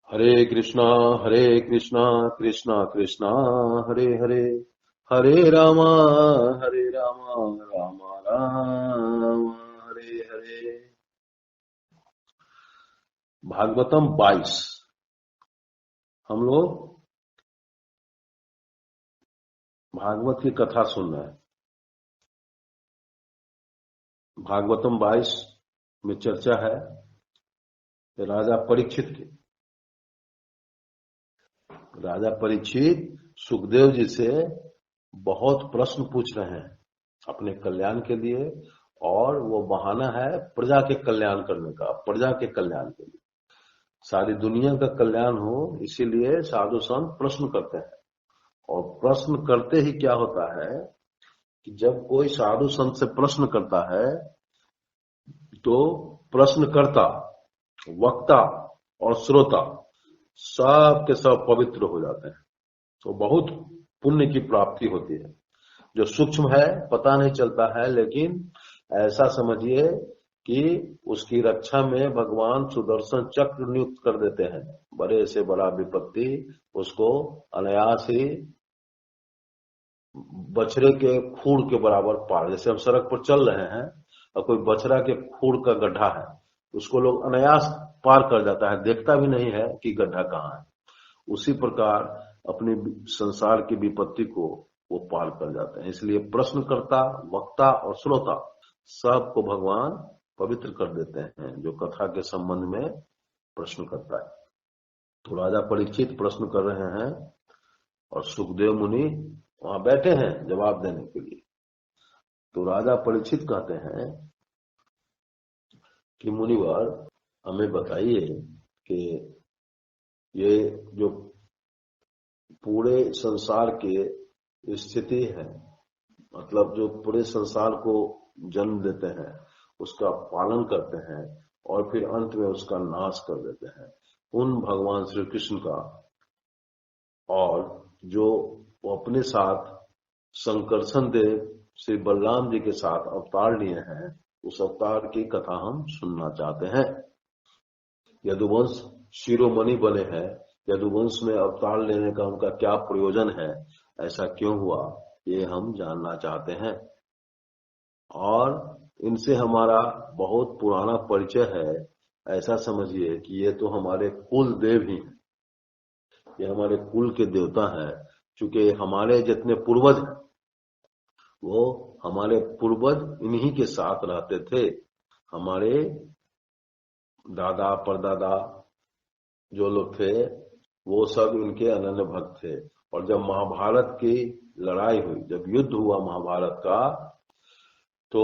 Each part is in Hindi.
हरे कृष्णा कृष्णा कृष्णा हरे हरे, हरे रामा रामा राम हरे हरे। भागवतम 22 हम लोग भागवत की कथा सुन रहे हैं। भागवतम 22 में चर्चा है राजा परीक्षित की। राजा परीक्षित सुखदेव जी से बहुत प्रश्न पूछ रहे हैं अपने कल्याण के लिए, और वो बहाना है प्रजा के कल्याण करने का, प्रजा के कल्याण के लिए, सारी दुनिया का कल्याण हो, इसीलिए साधु संत प्रश्न करते हैं। और प्रश्न करते ही क्या होता है कि जब कोई साधु संत से प्रश्न करता है तो प्रश्नकर्ता, वक्ता और श्रोता सब के सब पवित्र हो जाते हैं। तो बहुत पुण्य की प्राप्ति होती है। जो सूक्ष्म है पता नहीं चलता है, लेकिन ऐसा समझिए कि उसकी रक्षा में भगवान सुदर्शन चक्र नियुक्त कर देते हैं। बड़े से बड़ा विपत्ति उसको अनायास ही बछड़े के खूर के बराबर पार। जैसे हम सड़क पर चल रहे हैं और कोई बछड़ा के खूर का गड्ढा है, उसको लोग अनायास पार कर जाता है, देखता भी नहीं है कि गड्ढा कहाँ है। उसी प्रकार अपनी संसार की विपत्ति को वो पार कर जाते हैं। इसलिए प्रश्नकर्ता, वक्ता और श्रोता सबको भगवान पवित्र कर देते हैं जो कथा के संबंध में प्रश्न करता है। तो राजा परीक्षित प्रश्न कर रहे हैं और सुखदेव मुनि वहां बैठे हैं जवाब देने के लिए। तो राजा परीक्षित कहते हैं कि मुनिवर हमें बताइए कि ये जो पूरे संसार की स्थिति है, मतलब जो पूरे संसार को जन्म देते हैं, उसका पालन करते हैं और फिर अंत में उसका नाश कर देते हैं, उन भगवान श्री कृष्ण का, और जो वो अपने साथ संकर्षण देव श्री बलराम जी के साथ अवतार लिए हैं, उस अवतार की कथा हम सुनना चाहते हैं। यदुवंश शिरोमणि बने हैं, यदुवंश में अवतार लेने का उनका क्या प्रयोजन है, ऐसा क्यों हुआ, ये हम जानना चाहते हैं। और इनसे हमारा बहुत पुराना परिचय है। ऐसा समझिए कि ये तो हमारे कुल देव ही हैं, ये हमारे कुल के देवता हैं। चूंकि हमारे जितने पूर्वज हैं वो हमारे पूर्वज इन्हीं के साथ रहते थे। हमारे दादा परदादा जो लोग थे वो सब इनके अनन्य भक्त थे। और जब महाभारत की लड़ाई हुई, जब युद्ध हुआ महाभारत का, तो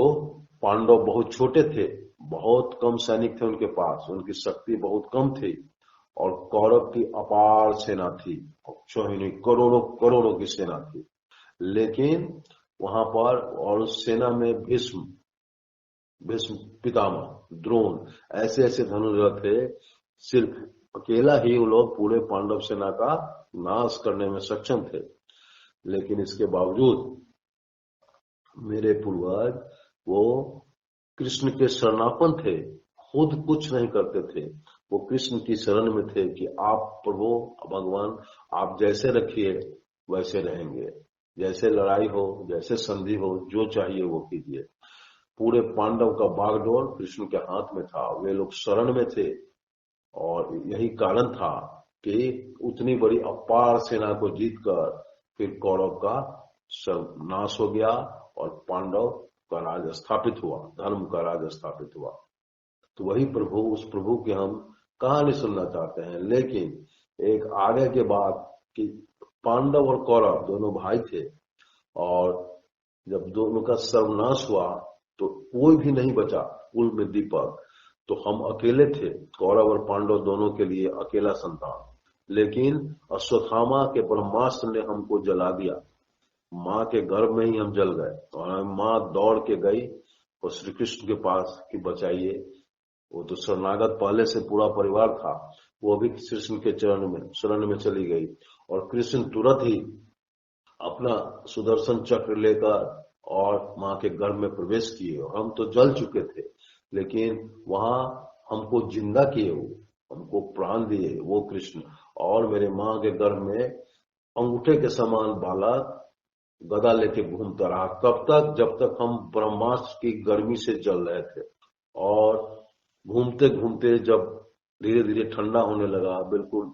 पांडव बहुत छोटे थे, बहुत कम सैनिक थे उनके पास, उनकी शक्ति बहुत कम थी, और कौरव की अपार सेना थी, करोड़ों करोड़ों की सेना थी। लेकिन वहां पर, और उस सेना में भीष्म पितामह, द्रोण, ऐसे ऐसे धनुर्धर थे। सिर्फ अकेला ही वो लोग पूरे पांडव सेना का नाश करने में सक्षम थे। लेकिन इसके बावजूद मेरे पूर्वज वो कृष्ण के शरणापन थे, खुद कुछ नहीं करते थे। वो कृष्ण की शरण में थे कि आप प्रभु भगवान आप जैसे रखिए वैसे रहेंगे, जैसे लड़ाई हो, जैसे संधि हो, जो चाहिए वो कीजिए। पूरे पांडव का बागडोर कृष्ण के हाथ में था, वे लोग शरण में थे। और यही कारण था कि उतनी बड़ी अपार सेना को जीतकर फिर कौरव का नाश हो गया और पांडव का राज स्थापित हुआ, धर्म का राज स्थापित हुआ। तो वही प्रभु, उस प्रभु की हम कहानी सुनना चाहते हैं। लेकिन एक आगे के बाद कि पांडव और कौरव दोनों भाई थे, और जब दोनों का सर्वनाश हुआ तो कोई भी नहीं बचा कुल में दीपक। तो हम अकेले थे, कौरव और पांडव दोनों के लिए अकेला संतान। लेकिन अश्वत्थामा के ब्रह्मास्त्र ने हमको जला दिया, माँ के गर्भ में ही हम जल गए। और माँ दौड़ के गई और श्री कृष्ण के पास कि बचाइए। वो तो शरणागत पहले से पूरा परिवार था, वो भी कृष्ण के शरण में चली गई। और कृष्ण तुरंत ही अपना सुदर्शन चक्र लेकर और माँ के गर्भ में प्रवेश किए। हम तो जल चुके थे, लेकिन वहां हमको जिंदा किए, वो हमको प्राण दिए वो कृष्ण, और मेरे माँ के गर्भ में अंगूठे के समान बालक गदा लेके घूमता रहा। कब तक? जब तक हम ब्रह्मास्त्र की गर्मी से जल रहे थे। और घूमते घूमते जब धीरे धीरे ठंडा होने लगा, बिल्कुल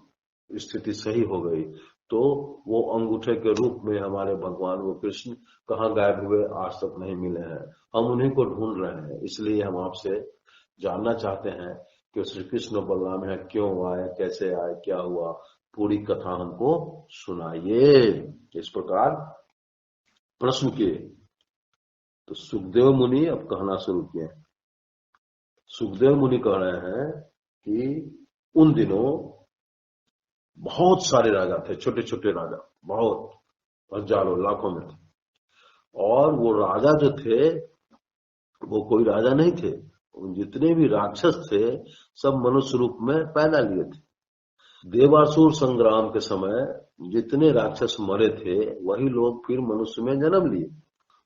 स्थिति सही हो गई, तो वो अंगूठे के रूप में हमारे भगवान वो कृष्ण कहाँ गायब हुए, आज तक नहीं मिले हैं। हम उन्हीं को ढूंढ रहे हैं। इसलिए हम आपसे जानना चाहते हैं कि श्री कृष्ण बलराम है, क्यों आए, कैसे आए, क्या हुआ, पूरी कथा हमको सुनाइए। इस प्रकार प्रश्न किए। तो सुखदेव मुनि अब कहना शुरू किए। सुखदेव मुनि कह रहे हैं कि उन दिनों बहुत सारे राजा थे, छोटे छोटे राजा, बहुत हजारों लाखों में थे। और वो राजा जो थे वो कोई राजा नहीं थे, जितने भी राक्षस थे सब मनुष्य रूप में पैदा लिए थे। देवासुर संग्राम के समय जितने राक्षस मरे थे वही लोग फिर मनुष्य में जन्म लिए,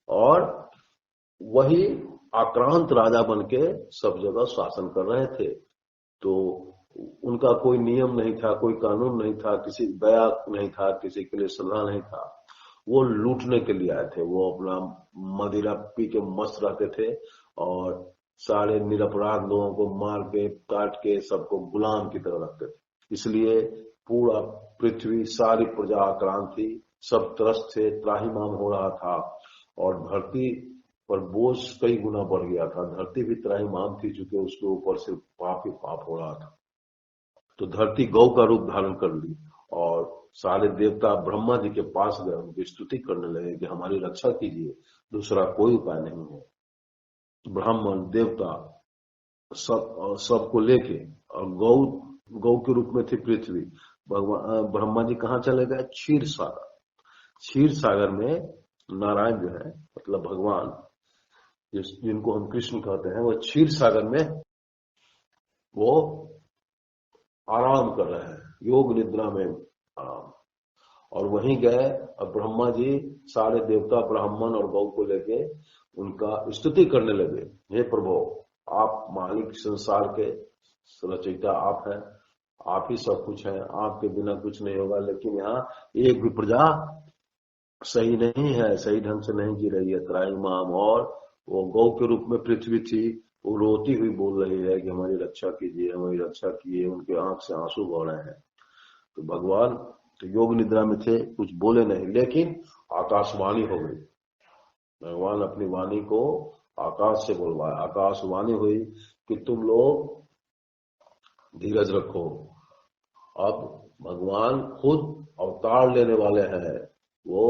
और वही आक्रांत राजा बन के सब जगह शासन कर रहे थे। तो उनका कोई नियम नहीं था, कोई कानून नहीं था, किसी दया नहीं था, किसी के लिए सलाह नहीं था। वो लूटने के लिए आए थे। वो अपना मदिरा पी के मस्त रहते थे और सारे निरपराध लोगों को मार के काट के सबको गुलाम की तरह रखते थे। इसलिए पूरा पृथ्वी, सारी प्रजा आक्रांत थी, सब त्रस्त थे, त्राहिमाम हो रहा था, और धरती पर बोझ कई गुना बढ़ गया था। धरती भी त्राहिमाम थी, चूंकि उसके ऊपर सिर्फ पाप ही पाप हो रहा था। तो धरती गौ का रूप धारण कर ली, और सारे देवता ब्रह्मा जी के पास गए, उनकी स्तुति करने लगे कि हमारी रक्षा कीजिए, दूसरा कोई उपाय नहीं है। ब्राह्मण देवता सबको लेके, और गौ के रूप में थी पृथ्वी। भगवान ब्रह्मा जी कहाँ चले गए? क्षीर सागर। क्षीर सागर में नारायण जो है, मतलब भगवान जिनको हम कृष्ण कहते हैं, वो क्षीर सागर में वो आराम कर रहे हैं, योग निद्रा में आराम। और वहीं गए, अब ब्रह्मा जी सारे देवता ब्राह्मण और गौ को लेके उनका स्तुति करने लगे। हे प्रभु, आप मालिक संसार के रचयिता आप हैं, आप ही सब कुछ हैं, आपके बिना कुछ नहीं होगा। लेकिन यहाँ एक भी प्रजा सही नहीं है, सही ढंग से नहीं जी रही है, त्राहिमाम। और वो गौ के रूप में पृथ्वी थी, वो रोती हुई बोल रही है कि हमारी रक्षा कीजिए, हमारी रक्षा कीजिए। उनके आंख से आंसू बह रहे हैं। तो भगवान तो योग निद्रा में थे, कुछ बोले नहीं, लेकिन आकाशवाणी हो गई। भगवान अपनी वाणी को आकाश से बोलवाया। आकाशवाणी हुई कि तुम लोग धीरज रखो, अब भगवान खुद अवतार लेने वाले हैं। वो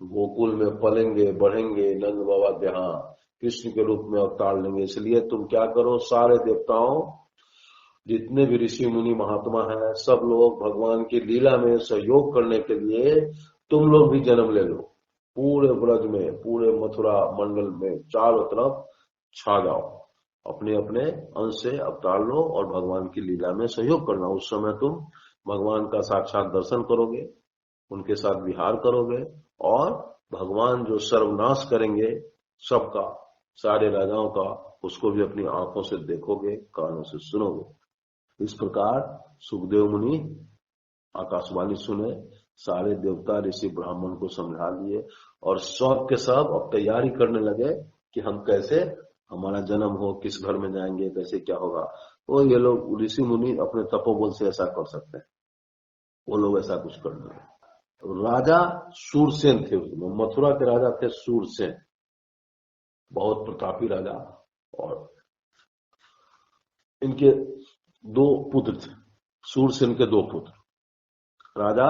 गोकुल में पलेंगे, बढ़ेंगे, नंद बाबा के यहाँ कृष्ण के रूप में अवतार लेंगे। इसलिए तुम क्या करो, सारे देवताओं, जितने भी ऋषि मुनि महात्मा हैं, सब लोग भगवान की लीला में सहयोग करने के लिए तुम लोग भी जन्म ले लो। पूरे ब्रज में, पूरे मथुरा मंडल में चारों तरफ छा जाओ, अपने अपने अंश से अवतार लो और भगवान की लीला में सहयोग करना। उस समय तुम भगवान का साक्षात दर्शन करोगे, उनके साथ विहार करोगे, और भगवान जो सर्वनाश करेंगे सबका, सारे राजाओं का, उसको भी अपनी आंखों से देखोगे, कानों से सुनोगे। इस प्रकार सुखदेव मुनि आकाशवाणी सुने, सारे देवता ऋषि ब्राह्मण को समझा दिए, और सब के सब अब तैयारी करने लगे कि हम कैसे, हमारा जन्म हो, किस घर में जाएंगे, कैसे क्या होगा। तो ये लोग ऋषि मुनि अपने तपोबल से ऐसा कर सकते हैं, वो लोग ऐसा कुछ कर रहे हैं। राजा सूरसेन थे, उसमें मथुरा के राजा थे सूरसेन, बहुत प्रतापी राजा। और इनके दो पुत्र थे, सूरसेन के दो पुत्र, राजा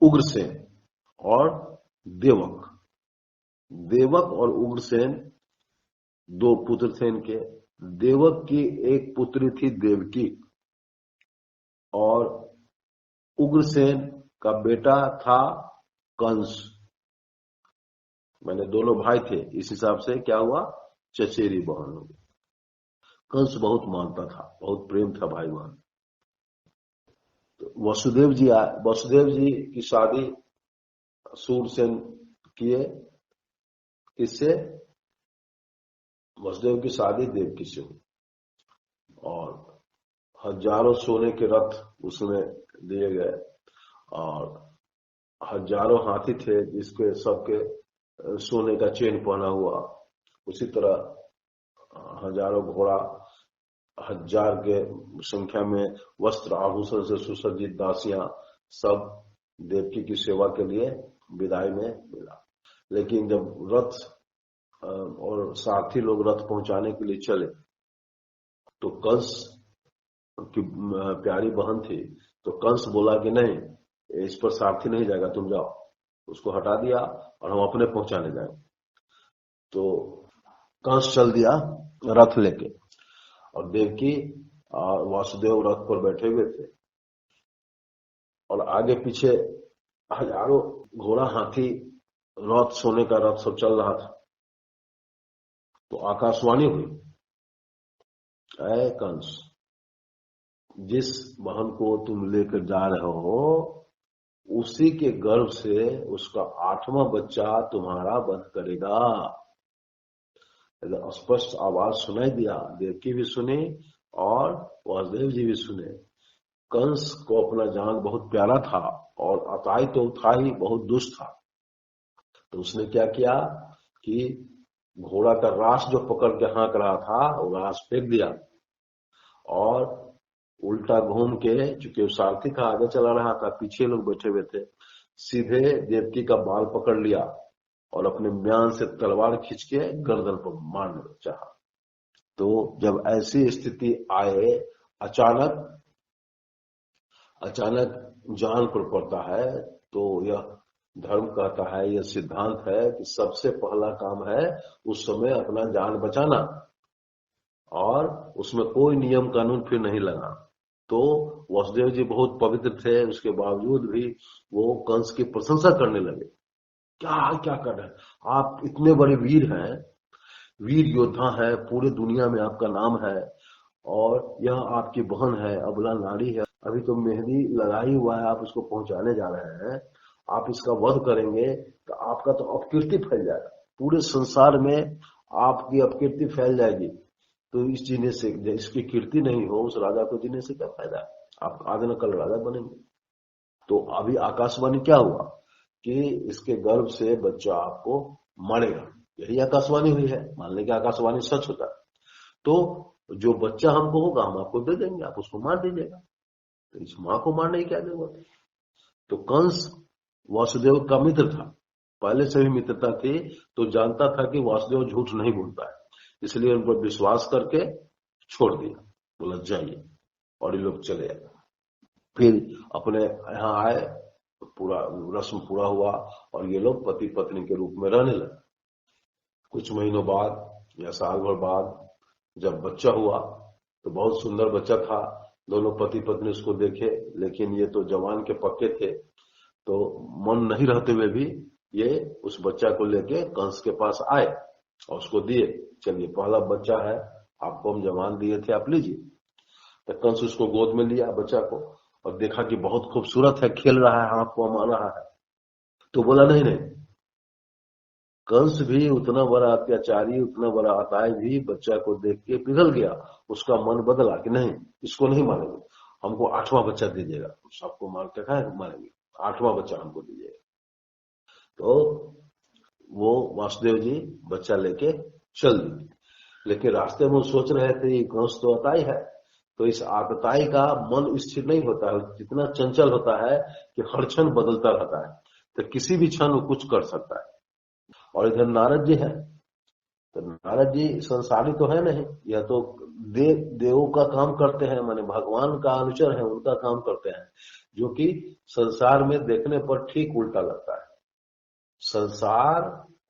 उग्रसेन और देवक। देवक और उग्रसेन दो पुत्र थे इनके। देवक की एक पुत्री थी देवकी, और उग्रसेन का बेटा था कंस। मैंने दोनों भाई थे, इस हिसाब से क्या हुआ, चचेरी बहन हो गई। कंस बहुत मानता था, बहुत प्रेम था भाई बहन। तो वसुदेव जी की शादी सूरसेन किए, किससे? वसुदेव की शादी देवकी से हुई। और हजारों सोने के रथ उसमें दिए गए और हजारों हाथी थे जिसके सबके सोने का चेन पहना हुआ। उसी तरह हजारों घोड़ा, हजार के संख्या में वस्त्र आभूषण से सुसज्जित दासियां, सब देवकी की सेवा के लिए विदाई में मिला। लेकिन जब रथ और सारथी लोग रथ पहुंचाने के लिए चले तो कंस की प्यारी बहन थी, तो कंस बोला कि नहीं, इस पर सारथी नहीं जाएगा, तुम जाओ। उसको हटा दिया और हम अपने पहुंचाने जाए। तो कंस चल दिया रथ लेके और देवकी और वासुदेव रथ पर बैठे हुए थे और आगे पीछे हजारों घोड़ा, हाथी, रथ, सोने का रथ सब चल रहा था। तो आकाशवाणी हुई, ऐ कंस, जिस बहन को तुम लेकर जा रहे हो उसी के गर्भ से उसका 8वां बच्चा तुम्हारा वध करेगा। स्पष्ट आवाज सुनाई दिया, देवकी भी सुनी और वासुदेव जी भी सुने। कंस को अपना जान बहुत प्यारा था और अताई तो था ही, बहुत दुष्ट था। तो उसने क्या किया कि घोड़ा का रास जो पकड़ के हाँक रहा था वो रास फेंक दिया और उल्टा घूम के, चूंकि सारथी का आगे चला रहा था, पीछे लोग बैठे हुए थे, सीधे देवकी का बाल पकड़ लिया और अपने म्यान से तलवार खींच के गर्दन पर मारना चाहा। तो जब ऐसी स्थिति आए, अचानक जान पर पड़ता है, तो यह धर्म कहता है, यह सिद्धांत है कि सबसे पहला काम है उस समय अपना जान बचाना और उसमें कोई नियम कानून फिर नहीं लगा। तो वासुदेव जी बहुत पवित्र थे, उसके बावजूद भी वो कंस की प्रशंसा करने लगे। क्या क्या कर रहे हैं आप, इतने बड़े वीर हैं, वीर योद्धा है, पूरे दुनिया में आपका नाम है और यह आपकी बहन है, अबला नारी है, अभी तो मेहंदी लगाई हुआ है, आप उसको पहुंचाने जा रहे हैं, आप इसका वध करेंगे तो आपका तो अपकीर्ति फैल जाएगा, पूरे संसार में आपकी अपकीर्ति फैल जाएगी। तो इस जीने से, इसकी कीर्ति नहीं हो, उस राजा को जीने से क्या फायदा, आप आगे न कल राजा बनेंगे। तो अभी आकाशवाणी क्या हुआ कि इसके गर्भ से बच्चा आपको मरेगा, यही आकाशवाणी हुई है। मान लें कि आकाशवाणी सच होता है तो जो बच्चा हमको होगा हम आपको दे देंगे, आप उसको मार दीजिएगा। तो इस माँ को मारने की क्या जरूरत है। तो कंस वासुदेव का मित्र था, पहले से भी मित्रता थी, तो जानता था कि वासुदेव झूठ नहीं बोलता है, इसलिए उन पर विश्वास करके छोड़ दिया, बोला जाइए, और ये लोग चले आए। फिर अपने यहाँ आए, पूरा रस्म पूरा हुआ और ये लोग पति पत्नी के रूप में रहने लगे। कुछ महीनों बाद या साल भर बाद जब बच्चा हुआ तो बहुत सुंदर बच्चा था, दोनों पति पत्नी उसको देखे, लेकिन ये तो जवान के पक्के थे, तो मन नहीं रहते हुए भी ये उस बच्चा को लेके कंस के पास आए और उसको दिए, चलिए पहला बच्चा है, आपको हम जवान दिए थे, आप लीजिए। तो कंस उसको गोद में लिया बच्चा को और देखा कि बहुत खूबसूरत है, खेल रहा है, आपको हम आना है, तो बोला नहीं नहीं। कंस भी उतना बड़ा अत्याचारी, उतना बड़ा अताय भी बच्चा को देख के पिघल गया, उसका मन बदला कि नहीं, इसको नहीं मारेंगे, हमको 8वां बच्चा दीजिएगा, सबको मार के खाए मारेंगे, 8वां बच्चा हमको दीजिएगा। तो वो वासुदेव जी बच्चा लेके चल दिए, लेकिन रास्ते में वो सोच रहे थे कंस तो अताई है, तो इस आतताई का मन स्थिर नहीं होता है, जितना चंचल होता है कि हर क्षण बदलता रहता है, तो किसी भी क्षण वो कुछ कर सकता है। और इधर नारद जी है, तो नारद जी संसारी तो है नहीं, यह तो देवों का काम करते हैं, माने भगवान का अनुचर है, उनका काम करते हैं, जो कि संसार में देखने पर ठीक उल्टा लगता है। संसार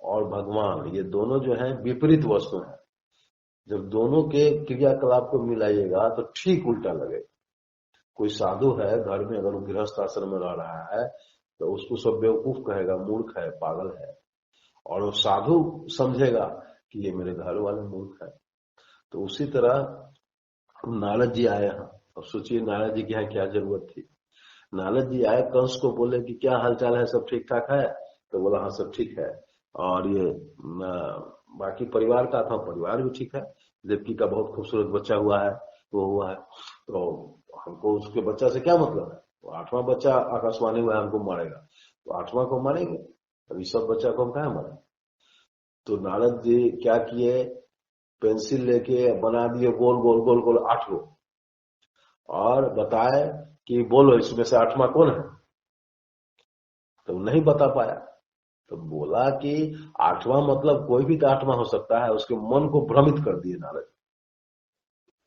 और भगवान ये दोनों जो है विपरीत वस्तु है, जब दोनों के क्रियाकलाप को मिलाइएगा तो ठीक उल्टा लगेगा। कोई साधु है घर में, अगर वो गृहस्थ आश्रम में रह रहा है तो उसको सब बेवकूफ कहेगा, मूर्ख है, पागल है, और वो साधु समझेगा कि ये मेरे घर वाले मूर्ख है। तो उसी तरह नारद जी आए हैं, अब सोचिए नारद जी की यहाँ क्या जरूरत थी। नारद जी आए, कंस को बोले कि क्या हालचाल है, सब ठीक ठाक है, तो बोला हाँ सब ठीक है, और ये बाकी परिवार का था, परिवार भी ठीक है, देवकी का बहुत खूबसूरत बच्चा हुआ है, वो हुआ है। तो हमको उसके बच्चा से क्या मतलब है? तो 8वां बच्चा आकाशवाणी में हमको मारेगा, तो 8वां को मारेंगे, अभी सब बच्चा को हम कहा मारे? तो नारद जी क्या किए, पेंसिल लेके बना दिए गोल गोल गोल गोल 8 गो, और बताए कि बोलो इसमें से 8वां कौन है? तो नहीं बता पाया। तो बोला कि 8वां मतलब कोई भी तो 8वां हो सकता है, उसके मन को भ्रमित कर दिए नारद।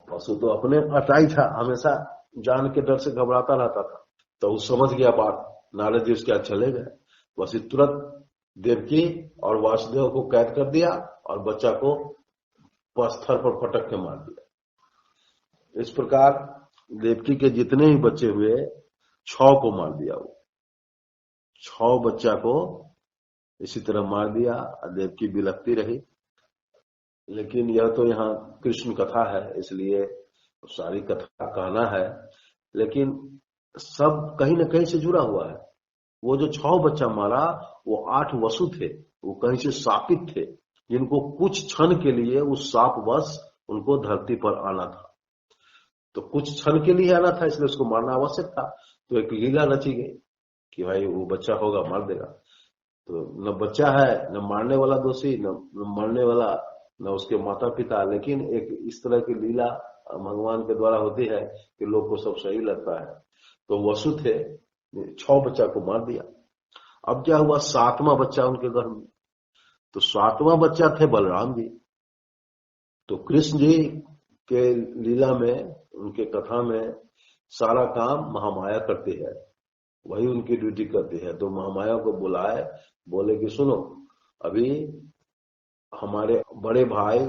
पशु तो अपने अटाई था, हमेशा जान के डर से घबराता रहता था। तो वो समझ गया बात, नारद जी उसके हाथ चले गए। वसी तुरंत देवकी और वासुदेव को कैद कर दिया और बच्चा को पत्थर पर पटक के मार दिया। इस प्रकार देवकी के जितने ही बच्चे हुए 6 को मार दिया। वो 6 बच्चा को इसी तरह मार दिया। देवकी बिलखती रही। लेकिन यह तो यहाँ कृष्ण कथा है, इसलिए सारी कथा कहना है, लेकिन सब कहीं न कहीं से जुड़ा हुआ है। वो जो 6 बच्चा मारा वो 8 वसु थे, वो कहीं से शापित थे, जिनको कुछ क्षण के लिए उस शापवश उनको धरती पर आना था। तो कुछ क्षण के लिए आना था, इसलिए उसको मारना आवश्यक था। तो एक लीला रची गई कि भाई वो बच्चा होगा मार देगा। तो न बच्चा है, न मारने वाला दोषी, न मरने वाला, न उसके माता पिता, लेकिन एक इस तरह की लीला भगवान के द्वारा होती है कि लोग को सब सही लगता है। तो वसु थे, 6 बच्चा को मार दिया। अब क्या हुआ, 7वां बच्चा उनके घर में। तो 7वां बच्चा थे बलराम जी। तो कृष्ण जी के लीला में, उनके कथा में सारा काम महामाया करती है, वही उनकी ड्यूटी करती है। तो महामाया को बुलाए, बोले कि सुनो, अभी हमारे बड़े भाई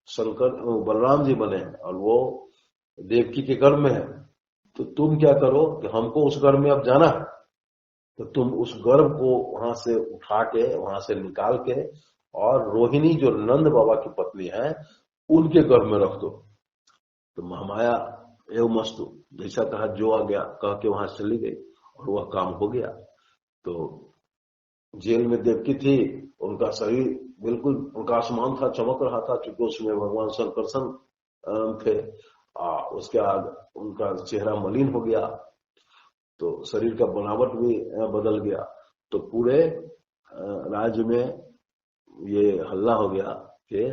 शंकर बलराम जी बने हैं और वो देवकी के गर्भ में है। तो तुम क्या करो कि हमको उस गर्भ में अब जाना है, तो तुम उस गर्भ को वहां से उठा के, वहां से निकाल के, और रोहिणी जो नंद बाबा की पत्नी है उनके गर्भ में रख दो। तो महामाया एवं मस्तु जैसा कहा जो आ गया, कह के वहां चली गई और वह काम हो गया। तो जेल में देवकी थी, उनका शरीर बिल्कुल प्रकाशमान था, चमक रहा था, क्योंकि उसमें भगवान शंकरसन थे। उसके बाद उनका चेहरा मलिन हो गया, तो शरीर का बनावट भी बदल गया। तो पूरे राज्य में ये हल्ला हो गया कि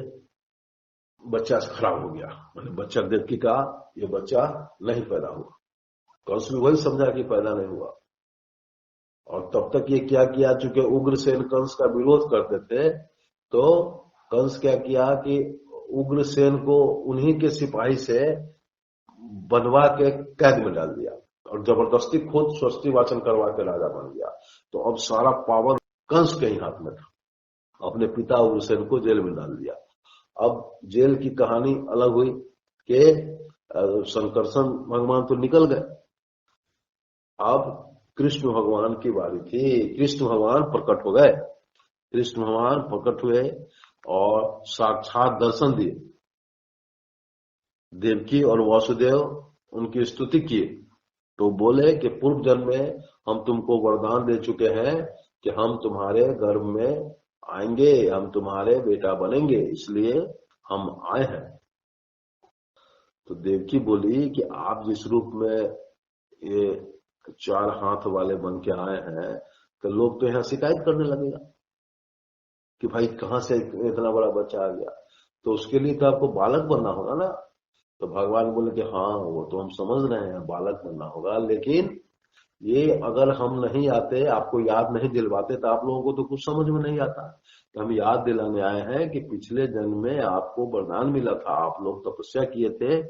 बच्चा खराब हो गया, मतलब बच्चा देवकी का ये बच्चा नहीं पैदा हुआ। कंस भी वही समझा कि पैदा नहीं हुआ। और तब तक ये क्या किया, चूंकि उग्रसेन कंस का विरोध करते थे, तो कंस क्या किया कि उग्रसेन को उन्हीं के सिपाही से बनवा के कैद में डाल दिया और जबरदस्ती खुद स्वस्ति वाचन करवा के राजा बन गया। तो अब सारा पावर कंस के ही हाथ में था। अपने पिता उग्रसेन को जेल में डाल दिया। अब जेल की कहानी अलग हुई कि शंकरसन भगवान तो निकल गए। अब कृष्ण भगवान की बारी थी। कृष्ण भगवान प्रकट हो गए। कृष्ण भगवान प्रकट हुए और साक्षात दर्शन दिए। देवकी और वासुदेव उनकी स्तुति किए। तो बोले कि पूर्व जन्म में हम तुमको वरदान दे चुके हैं कि हम तुम्हारे गर्भ में आएंगे, हम तुम्हारे बेटा बनेंगे, इसलिए हम आए हैं। तो देवकी बोली कि आप जिस रूप में ये 4 हाथ वाले बन के आए हैं, तो लोग तो यहाँ शिकायत करने लगेगा कि भाई कहां से इतना बड़ा बच्चा आ गया। तो उसके लिए तो आपको बालक बनना होगा ना। तो भगवान बोले कि हाँ वो तो हम समझ रहे हैं, बालक बनना होगा, लेकिन ये अगर हम नहीं आते, आपको याद नहीं दिलवाते, तो आप लोगों को तो कुछ समझ में नहीं आता। तो हम याद दिलाने आए हैं कि पिछले जन्म में आपको वरदान मिला था, आप लोग तपस्या किए थे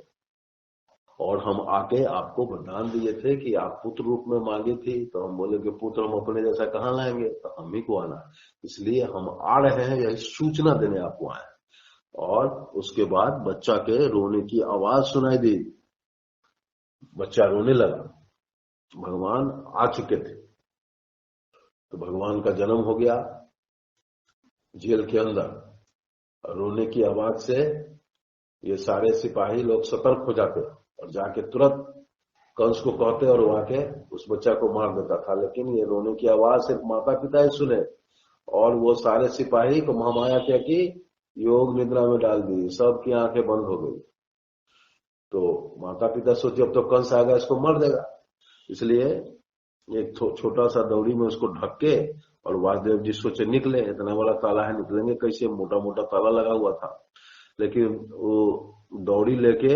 और हम आके आपको वरदान दिए थे कि आप पुत्र रूप में मांगी थी। तो हम बोले कि पुत्र हम अपने जैसा कहाँ लाएंगे, तो हम ही को आना, इसलिए हम आ रहे हैं, यही सूचना देने आपको आए। और उसके बाद बच्चा के रोने की आवाज सुनाई दी। बच्चा रोने लगा। भगवान आ चुके थे। तो भगवान का जन्म हो गया जेल के अंदर। रोने की आवाज से ये सारे सिपाही लोग सतर्क हो जाते और जाके तुरंत कंस को कहते और वो आके उस बच्चा को मार देता था। लेकिन ये रोने की आवाज सिर्फ माता पिता ही सुने, और वो सारे सिपाही को महामाया क्या की, योग निद्रा में डाल दी, सबकी आंखें बंद हो गई। तो माता पिता सोचे अब तो कंस आएगा इसको मार देगा, इसलिए एक छोटा सा दौरी में उसको ढक के, और वासुदेव जी सोचे निकले, इतना बड़ा ताला है निकलेंगे कैसे, मोटा मोटा ताला लगा हुआ था। लेकिन वो दौड़ी लेके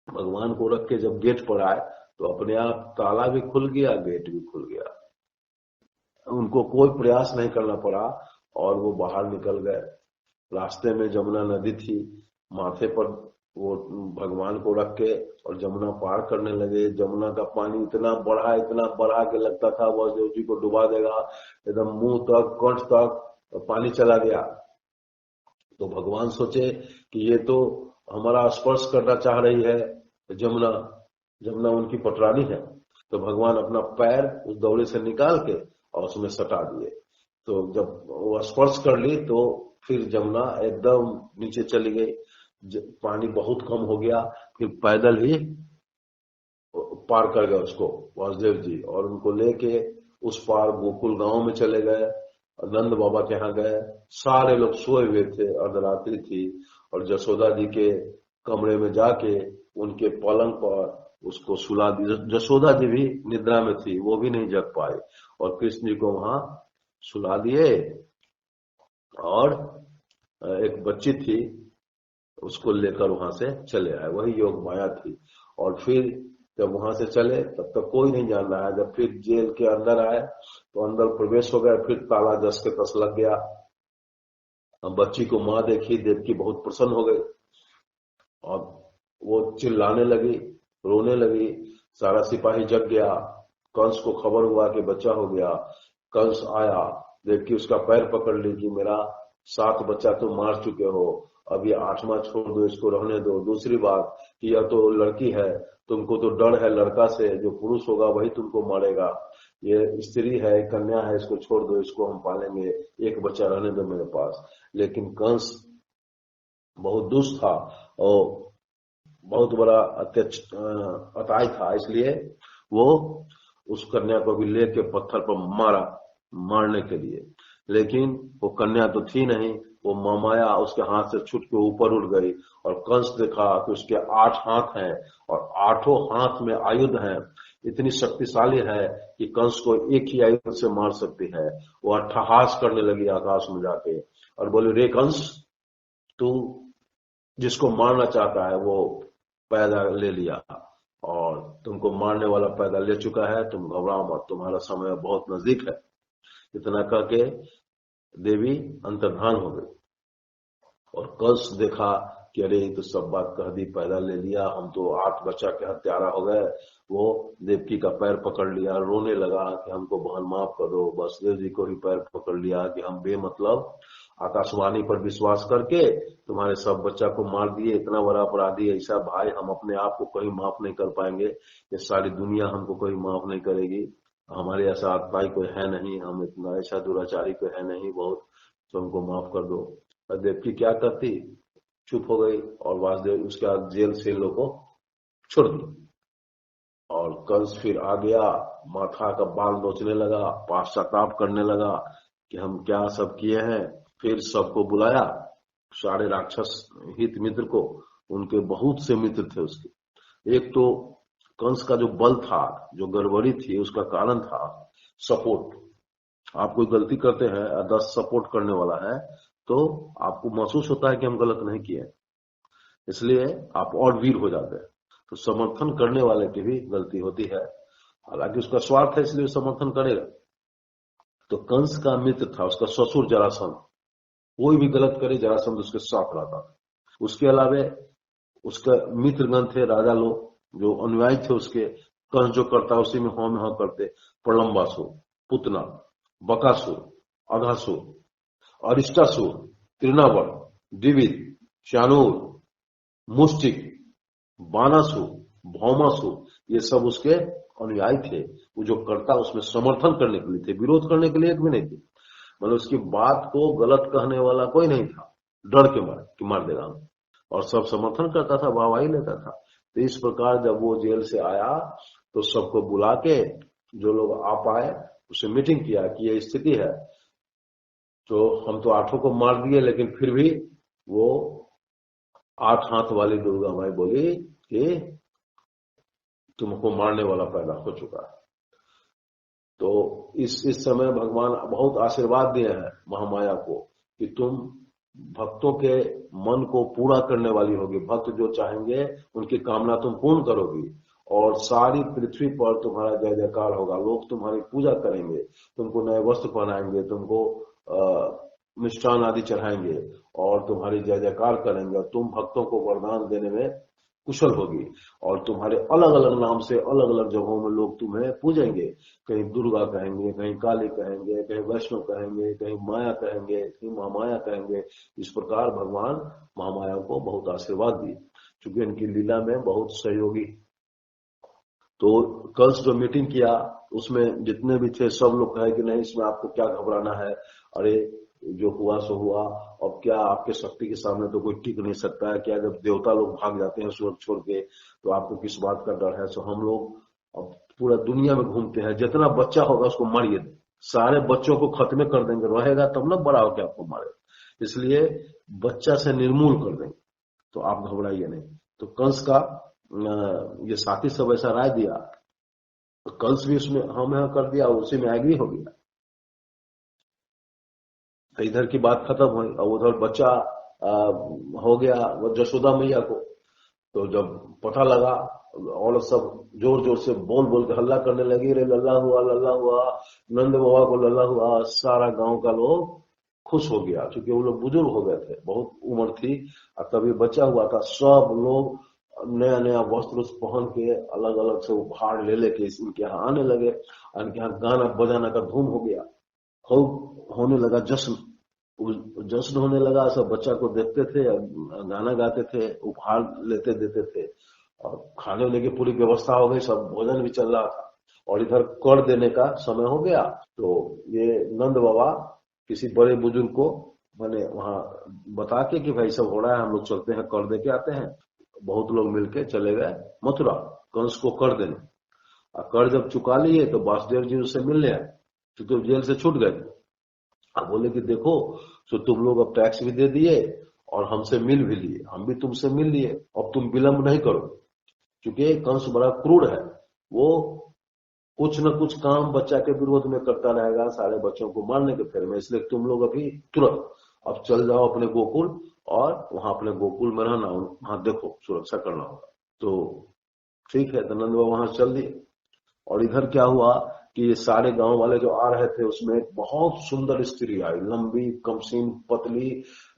भगवान को रख के जब गेट पर आए तो अपने आप ताला भी खुल गया, गेट भी खुल गया, उनको कोई प्रयास नहीं करना पड़ा और वो बाहर निकल गए। रास्ते में जमुना नदी थी, माथे पर वो भगवान को रख के और जमुना पार करने लगे। जमुना का पानी इतना बढ़ा के लगता था वासुदेव जी को डुबा देगा, एकदम मुंह तक कंठ तक पानी चला गया। तो भगवान सोचे कि ये तो हमारा स्पर्श करना चाह रही है जमुना, जमुना उनकी पटरानी है। तो भगवान अपना पैर उस दौरे से निकाल के और उसमें सटा दिए। तो जब वो स्पर्श कर ली तो फिर जमुना एकदम नीचे चली गई, पानी बहुत कम हो गया। फिर पैदल ही पार कर गए उसको वासुदेव जी, और उनको लेके उस पार गोकुल गांव में चले गए, नंद बाबा के यहाँ गए। सारे लोग सोए हुए थे, अर्धरात्रि थी, और जसोदा जी के कमरे में जाके उनके पलंग पर उसको सुला दी। जसोदा जी भी निद्रा में थी, वो भी नहीं जग पाए, और कृष्ण जी को वहां सुला दिए। और एक बच्ची थी, उसको लेकर वहां से चले आए, वही योग माया थी। और फिर जब वहां से चले तब तक कोई नहीं जान रहा है। जब फिर जेल के अंदर आए तो अंदर प्रवेश हो गए, फिर ताला जस के तस लग गया। अब बच्ची को माँ देखी, देवकी बहुत प्रसन्न हो गई और वो चिल्लाने लगी, रोने लगी। सारा सिपाही जग गया, कंस को खबर हुआ कि बच्चा हो गया। कंस आया, देवकी उसका पैर पकड़ ली कि मेरा 7 बच्चा तुम मार चुके हो, अब ये 8वां छोड़ दो, इसको रहने दो। दूसरी बात कि यह तो लड़की है, तुमको तो डर है लड़का से, जो पुरुष होगा वही तुमको मारेगा। ये स्त्री है, कन्या है, इसको छोड़ दो, इसको हम पालेंगे, एक बच्चा रहने दो मेरे पास। लेकिन कंस बहुत दुष्ट था और बहुत बड़ा अताई था, इसलिए वो उस कन्या को भी लेके पत्थर पर मारा, मारने के लिए। लेकिन वो कन्या तो थी नहीं, वो माया उसके हाथ से छूट के ऊपर उड़ गई। और कंस देखा कि उसके 8 हाथ हैं और 8 हाथ में आयुध हैं, इतनी शक्तिशाली है कि कंस को एक ही आयुध से मार सकती है। वो अट्ठहास करने लगी आकाश में जाके और बोले, रे कंस, तू जिसको मारना चाहता है वो पैदा ले लिया और तुमको मारने वाला पैदा ले चुका है, तुम घबराओ मत, तुम्हारा समय बहुत नजदीक है। इतना कह के देवी अंतर्धान हो गई। और कंस देखा कि अरे तो सब बात कह दी, पैदा ले लिया, हम तो 8 बच्चा के हत्यारा हो गए। वो देवकी का पैर पकड़ लिया, रोने लगा कि हमको बहन माफ कर दो। वासुदेव जी को भी पैर पकड़ लिया कि हम बेमतलब आकाशवाणी पर विश्वास करके तुम्हारे सब बच्चा को मार दिए, इतना बड़ा अपराधी ऐसा भाई, हम अपने आप को कहीं माफ नहीं कर पाएंगे, ये सारी दुनिया हमको कहीं माफ नहीं करेगी, हमारे ऐसा आत्माई कोई है नहीं, हम इतना ऐसा दुराचारी कोई है नहीं, बहुत, तो हमको माफ कर दो। और देवकी क्या करती, चुप हो गई और वासुदेव उसके बाद जेल से इन लोगों को छोड़ दी। और कंस फिर आ गया, माथा का बाल नोचने लगा, पश्चाताप करने लगा कि हम क्या सब किए हैं। फिर सबको बुलाया, सारे राक्षस हित मित्र को, उनके बहुत से मित्र थे उसके। एक तो कंस का जो बल था, जो गड़बड़ी थी, उसका कारण था सपोर्ट। आप कोई गलती करते हैं, 10 सपोर्ट करने वाला है तो आपको महसूस होता है कि हम गलत नहीं किए, इसलिए आप और वीर हो जाते हैं। तो समर्थन करने वाले की भी गलती होती है, हालांकि उसका स्वार्थ है इसलिए समर्थन करेगा। तो कंस का मित्र था उसका ससुर जरासंध, कोई भी गलत करे जरासंध उसके साथ रहता था। उसके अलावे उसका मित्रगण थे, राजा लोग जो अनुयायी थे उसके, कंस जो करता उसी में हाँ करते। प्रलंबासुर, पुतना, बकासुर, अघासुर, अरिष्टासुर, तृणावर, द्विविद, शानूर, मुष्टिक, बानासुर, भौमासुर, ये सब उसके अनुयायी थे। वो जो करता उसमें समर्थन करने के लिए थे, विरोध करने के लिए एक भी नहीं थे। मतलब उसकी बात को गलत कहने वाला कोई नहीं था, डर के मारे कि मार देगा हम, और सब समर्थन करता था, वाहवाही लेता था। तो इस प्रकार जब वो जेल से आया तो सबको बुला के, जो लोग आ पाए उसे मीटिंग किया कि ये स्थिति है। तो हम तो 8 को मार दिए, लेकिन फिर भी वो 8 हाथ वाली दुर्गा माई बोली कि तुमको मारने वाला पैदा हो चुका है। तो इस समय भगवान बहुत आशीर्वाद दिए हैं महामाया को कि तुम भक्तों के मन को पूरा करने वाली होगी। भक्त जो चाहेंगे उनकी कामना तुम पूर्ण करोगी और सारी पृथ्वी पर तुम्हारा जय जयकार होगा। लोग तुम्हारी पूजा करेंगे, तुमको नए वस्त्र पहनाएंगे, तुमको मिष्ठान आदि चढ़ाएंगे और तुम्हारी जय जयकार करेंगे। और तुम भक्तों को वरदान देने में कुशल होगी और तुम्हारे अलग अलग नाम से अलग अलग जगहों में लोग तुम्हें पूजेंगे। कहीं दुर्गा कहेंगे, कहीं काली कहेंगे, कहीं वैष्णो कहेंगे, कहीं माया कहेंगे, कहीं महामाया कहेंगे। इस प्रकार भगवान महामाया को बहुत आशीर्वाद दिए, क्योंकि इनकी लीला में बहुत सहयोगी। तो कल जो मीटिंग किया उसमें जितने भी थे सब लोग कहे कि नहीं, इसमें आपको क्या घबराना है, अरे जो हुआ सो हुआ। अब क्या आपके शक्ति के सामने तो कोई टिक नहीं सकता है क्या? जब देवता लोग भाग जाते हैं स्वर्ग छोड़ के तो आपको किस बात का डर है? सो हम लोग अब पूरा दुनिया में घूमते हैं, जितना बच्चा होगा उसको मारिए, सारे बच्चों को खत्म कर देंगे, रहेगा तब ना बड़ा होकर आपको मारे। इसलिए बच्चा से निर्मूल कर देंगे, तो आप घबराइए नहीं। तो कंस का ये साथी सब ऐसा राय दिया, तो कंस भी उसमें हम यहाँ कर दिया, उसी में एग्री हो गया। तो इधर की बात खत्म हुई और उधर बच्चा हो गया वो जशोदा मैया को। तो जब पता लगा और सब जोर जोर से बोल बोल के हल्ला करने लगी, रे लल्ला हुआ, लल्ला हुआ, नंद बाबा को लल्ला हुआ। सारा गांव का लोग खुश हो गया, क्योंकि वो लोग बुजुर्ग हो गए थे, बहुत उम्र थी और तभी बच्चा हुआ था। सब लोग नया नया वस्त्र पहन के अलग अलग से उपहार ले लेके इनके यहाँ आने लगे। इनके यहाँ गाना बजाना का धूम हो गया, खूब होने लगा जश्न। जश्न होने लगा, सब बच्चा को देखते थे, गाना गाते थे, उपहार लेते देते थे और खाने वाने की पूरी व्यवस्था हो गई, सब भोजन भी चल रहा था। और इधर कर देने का समय हो गया। तो ये नंद बाबा किसी बड़े बुजुर्ग को मैंने वहां बता के कि भाई सब हो रहा है, हम लोग चलते हैं, कर दे के आते हैं। बहुत लोग मिलके चले गए मथुरा कंस को कर देने। और कर जब चुका लिए तो वासुदेव जी उससे मिलने आए, क्योंकि जेल से छूट गए थे। अब बोले कि देखो, तो तुम लोग अब टैक्स भी दे दिए और हमसे मिल भी लिए, हम भी तुमसे मिल लिए, अब तुम विलंब नहीं करो। क्योंकि कंस बड़ा क्रूर है, वो कुछ न कुछ काम बच्चा के विरोध में करता रहेगा, सारे बच्चों को मारने के फेर में। इसलिए तुम लोग अभी तुरंत अब चल जाओ अपने गोकुल और वहां अपने गोकुल में रहना, वहां देखो सुरक्षा करना होगा। तो ठीक है, तो नंद बाबा वहां चल दिए। और इधर क्या हुआ कि ये सारे गांव वाले जो आ रहे थे उसमें एक बहुत सुंदर स्त्री आई, लंबी कमसीन पतली,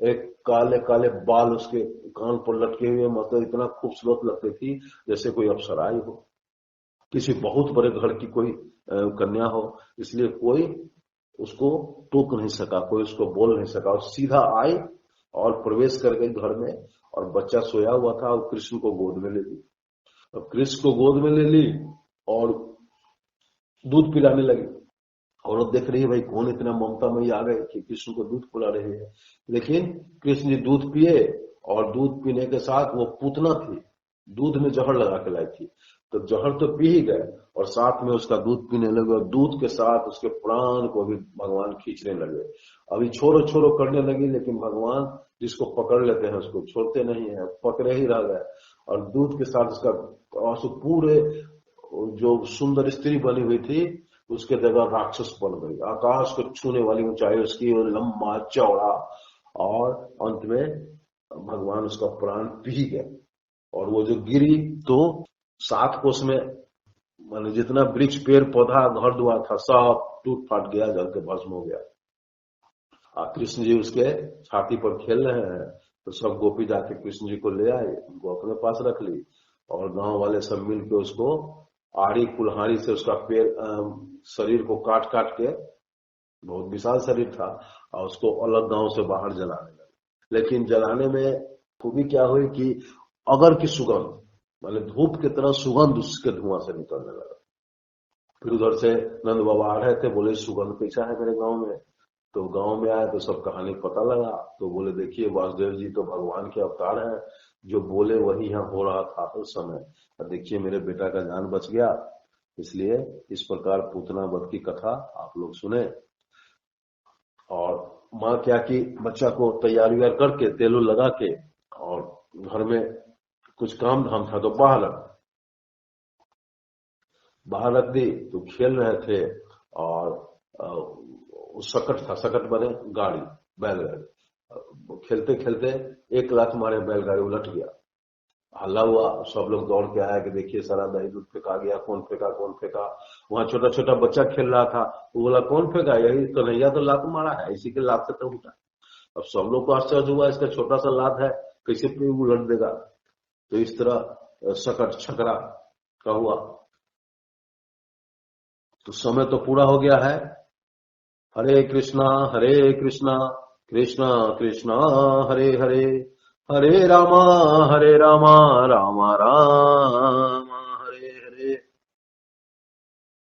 एक काले काले बाल उसके कान पर लटके हुए, मतलब इतना खूबसूरत लगती थी जैसे कोई अप्सरा आई हो, किसी बहुत बड़े घर की कोई कन्या हो। इसलिए कोई उसको टोक नहीं सका, कोई उसको बोल नहीं सका, और सीधा आई और प्रवेश कर गई घर में। और बच्चा सोया हुआ था और कृष्ण को गोद में ले ली। और कृष्ण को गोद में ले ली और दूध पिलाने लगी। औरत देख रही है भाई कौन इतना ममता में आ गए कि कृष्ण को दूध पिला रही है। लेकिन कृष्ण जी दूध पिए और दूध पीने के साथ वो पूतना थी, दूध में जहर लगा के लाई थी। तो जहर तो पी ही गए और साथ में उसका दूध पीने लगे और दूध के साथ उसके प्राण को भी भगवान खींचने लगे। अभी छोड़ो छोड़ो करने लगी, लेकिन भगवान जिसको पकड़ लेते हैं उसको छोड़ते नहीं है, पकड़े ही रह गए। और दूध के साथ उसका पूरे जो सुंदर स्त्री बनी हुई थी उसके जगह राक्षस बन गई, आकाश को छूने वाली ऊंचाई उसकी, और लंबा चौड़ा। और अंत में भगवान उसका प्राण पी गए। और वो जो गिरी तो 7 कोस में, माने जितना वृक्ष पेड़ पौधा घर द्वार था सब टूट फाट गया, जल के भस्म हो गया। कृष्ण जी उसके छाती पर खेल रहे हैं, तो सब गोपी जाके कृष्ण जी को ले आए, उनको अपने पास रख ली। और गांव वाले सब मिलकर उसको आड़ी कुल्हाड़ी से उसका शरीर को काट काट के, बहुत विशाल शरीर था, और उसको अलग गांव से बाहर जलाने लगे। लेकिन जलाने में खूबी क्या हुई कि अगर की सुगंध, मतलब धूप की तरह सुगंध उसके धुआं से निकलने लगा। फिर उधर से नंद बाबा आ रहे थे, बोले सुगंध कैसा है मेरे गांव में। तो गांव में आए तो सब कहानी पता लगा। तो बोले देखिए वासुदेव जी तो भगवान के अवतार हैं, जो बोले वही यहाँ हो रहा था उस समय। और देखिए मेरे बेटा का जान बच गया। इसलिए इस प्रकार पूतना वध की कथा आप लोग सुने। और माँ क्या की, बच्चा को तैयार व्यार करके तेल लगा के और घर में कुछ काम धाम था तो बाहर रख दी। तो खेल रहे थे और सकट था, सकट बने गाड़ी, बैलगाड़ी। खेलते खेलते एक लात मारे, बैलगाड़ी उलट गया। हल्ला हुआ, सब लोग दौड़ के आया कि देखिए सारा दही दूध फेंका गया, कौन फेंका कौन फेंका। वहां छोटा छोटा बच्चा खेल रहा था, वो बोला कौन फेंका, यही कन्हैया तो लात मारा है, इसी के लात से तो उठा। अब सब लोग को आश्चर्य हुआ, इसका छोटा सा लात है, कैसे पे उलट देगा। तो इस तरह सकट छकरा का हुआ। तो समय तो पूरा हो गया है। हरे कृष्णा कृष्णा कृष्णा हरे हरे, हरे रामा रामा राम